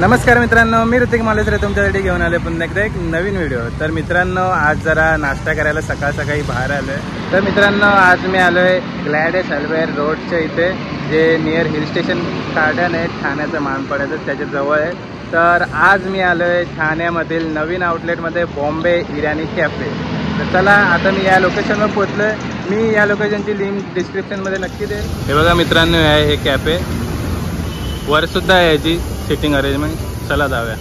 नमस्कार मित्रांनो, मी ऋतिक मालेसरे तुमच्यासाठी घेऊन आले पुन्हा एकदा एक नवीन व्हिडिओ। तर मित्रांनो, आज जरा नाश्ता करायला सकाळी बाहेर आलो आहे। तर मित्रांनो, आज मी आलो आहे ग्लॅडेस अल्वेअर रोडच्या इथे, जे नियर हिल स्टेशन गार्डन आहे ठाण्याचं मानपाड्याचं, त्याच्या जवळ आहे। तर आज मी आलो आहे ठाण्यामधील नवीन आउटलेटमध्ये, बॉम्बे इराणी कॅफे। तर चला, आता मी या लोकेशनवर पोहोचलो आहे। मी या लोकेशनची लिंक डिस्क्रिप्शनमध्ये नक्की देईल। हे बघा मित्रांनो, आहे हे कॅफे, वरसुद्धा आहे याची सिटिंग अरेंजमेंट। चला जाऊया।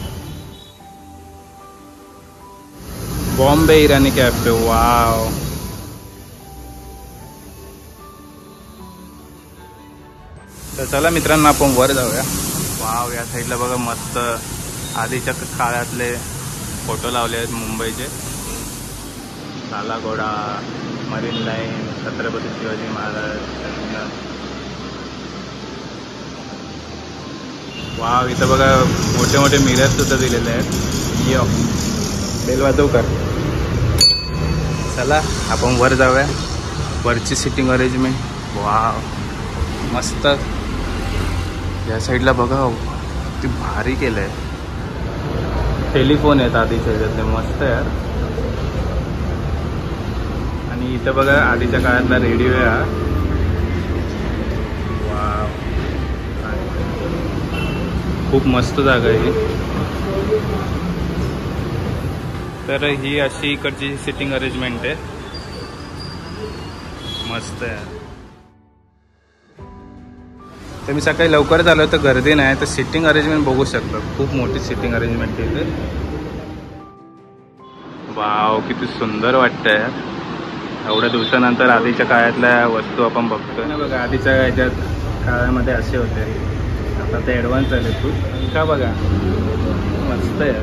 Bombay Irani cafe, wow. तर चला मित्रांनो, आपण वर जाऊया। वाव, या साईडला बघा मस्त आधीच्या काळातले फोटो लावले आहेत मुंबईचे। काला घोडा, marine line, Chhatrapati Shivaji Maharaj. Wow, इथं बघा मोठे मोठे मिरर सुद्धा दिलेले आहेत। यो, बेल वाजव कर। चला आपण वर जाऊया। वरची सिटिंग अरेंजमेंट, वाव मस्त। या साईडला बघा किती भारी केलंय। टेलिफोन आहेत आधीच्या ह्याच्यातले, मस्त यार। आणि इथं बघा आधीच्या काळातला रेडिओ आहे हा। वाव, खूप मस्त जागा आहे। तर ही अशी इकडची सिटिंग अरेंजमेंट आहे, मस्त आहे। तर मी सकाळी लवकरच आलो तर गर्दी नाही, तर सिटिंग अरेंजमेंट बघू शकतो। खूप मोठी सिटिंग अरेंजमेंट आहे इथे। वाव, किती सुंदर वाटतंय यार। एवढ्या दिवसानंतर आधीच्या काळातल्या वस्तू आपण बघतोय ना। बघा आधीच्या ह्याच्यात काळामध्ये असे होते, आता ते ॲडव्हान्स झाले खूप। का बघा, मस्त आहे।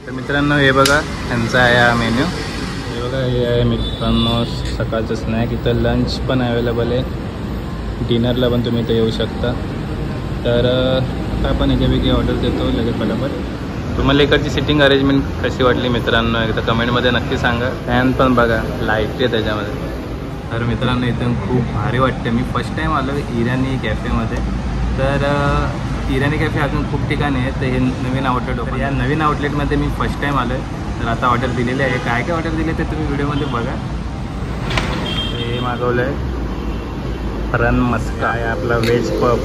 तर मित्रांनो, हे बघा त्यांचा आहे हा मेन्यू। हे बघा, हे आहे मित्रांनो सकाळचं स्नॅक। इथं लंच पण अवेलेबल आहे, डिनरला पण तुम्ही इथं येऊ शकता। तर आता आपण याच्यापैकी ऑर्डर देतो लगेच पटापट। तुम्हाला इकडची सिटिंग अरेंजमेंट कशी वाटली मित्रांनो, एकदा कमेंटमध्ये नक्की सांगा। फॅन पण बघा, लाईट आहे त्याच्यामध्ये। तर मित्रांनो, इथून खूप भारी वाटते। मी फर्स्ट टाईम आलो इराणी कॅफेमध्ये। तर इराणी कॅफे अजून खूप ठिकाणी आहेत, तर हे नवीन आउटलेट ओपन। या नवीन आउटलेटमध्ये मी फर्स्ट टाईम आलो आहे। तर आता ऑर्डर दिलेले आहे। काय काय ऑर्डर दिले ते तुम्ही व्हिडिओमध्ये बघा। हे मागवलं आहे रन मस्का, आहे आपला व्हेज पब।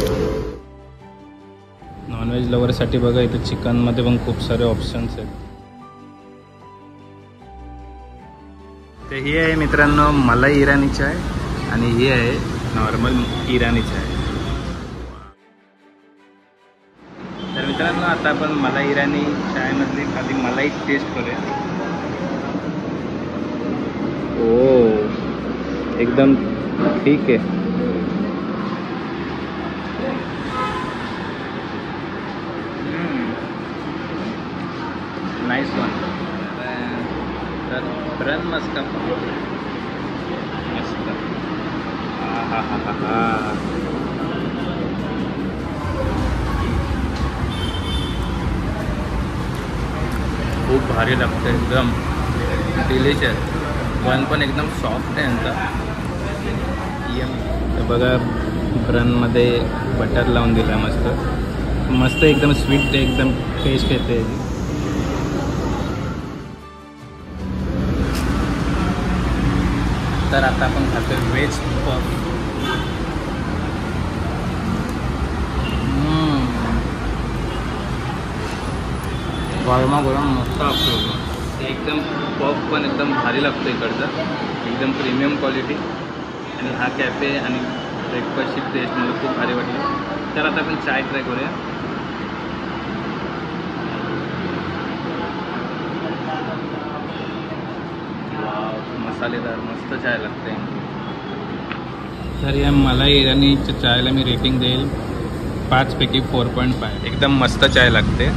नॉनव्हेज लवरसाठी बघा, इथं चिकनमध्ये पण खूप सारे ऑप्शन्स आहेत। तर ही आहे मित्रांनो मलाई इराणी चाय, आणि ही आहे नॉर्मल इराणी चाय। तर मित्रांनो, आता आपण मलाई इराणी चायमधली आधी मलाई टेस्ट करूया। ओ, एकदम ठीक आहे। Nice one. तर रन मस्का मस्त। हा हा हा हा, खूप भारी लागतं, एकदम डिलिशियस। बन पण एकदम सॉफ्ट आहे यांचा। तर बघा, ब्रनमध्ये बटर लावून दिला मस्त मस्त, एकदम स्वीट, एकदम टेस्ट येते। तर आता आपण खातो व्हेज पफ। गरमागरम मस्त लागतो एकदम। पफ पण एकदम भारी लागतो इकडचं, एकदम प्रीमियम क्वालिटी। आणि हा कॅफे आणि ब्रेकफास्टची टेस्ट मला खूप भारी वाटली। तर आता आपण चाय ट्राय करूया। मसालेदार मस्त चाय लागते। तर या मलाई इराणीच्या चायला मी रेटिंग देईल 5 पैकी 4.5। एकदम मस्त चाय लागते।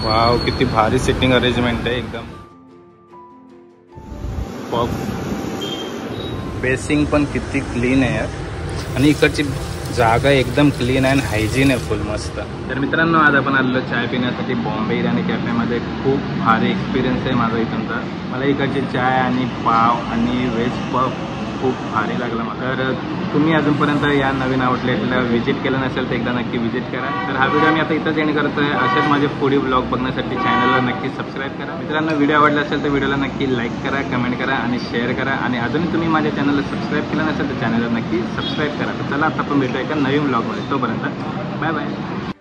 वाव, किती भारी सिटिंग अरेंजमेंट आहे एकदम। पफ बेसिंग पण किती क्लीन आहे यार, आणि इकडची जागा एकदम क्लीन आहे आणि हायजीन आहे फुल मस्त। तर मित्रांनो, आज आपण आलेलो चाय पिण्यासाठी बॉम्बे इराणी कॅफेमध्ये। खूप भारी एक्सपिरियन्स आहे माझा इथूनचा। मला इकडची चाय आणि पाव आणि व्हेज पफ खूप भारी लागला मला. तर तुम्ही अजूनपर्यंत या नवीन आउटलेटला व्हिजिट केलं नसेल तर एकदा नक्की व्हिजिट करा. तर हा व्हिडिओ मी आता इथंच एंड करतो आहे. असेच माझे फूडी ब्लॉग बघण्यासाठी चॅनलला नक्की सबस्क्राईब करा. मित्रांनो, व्हिडिओ आवडला असेल तर व्हिडिओला नक्की लाईक करा, कमेंट करा आणि शेअर करा. आणि अजूनही तुम्ही माझ्या चॅनलला सबस्क्राईब केलं नसेल तर चॅनलला नक्की सबस्क्राईब करा. तर चला आता आपण भेटूया एका नवीन ब्लॉगमध्ये. तोपर्यंत बाय बाय.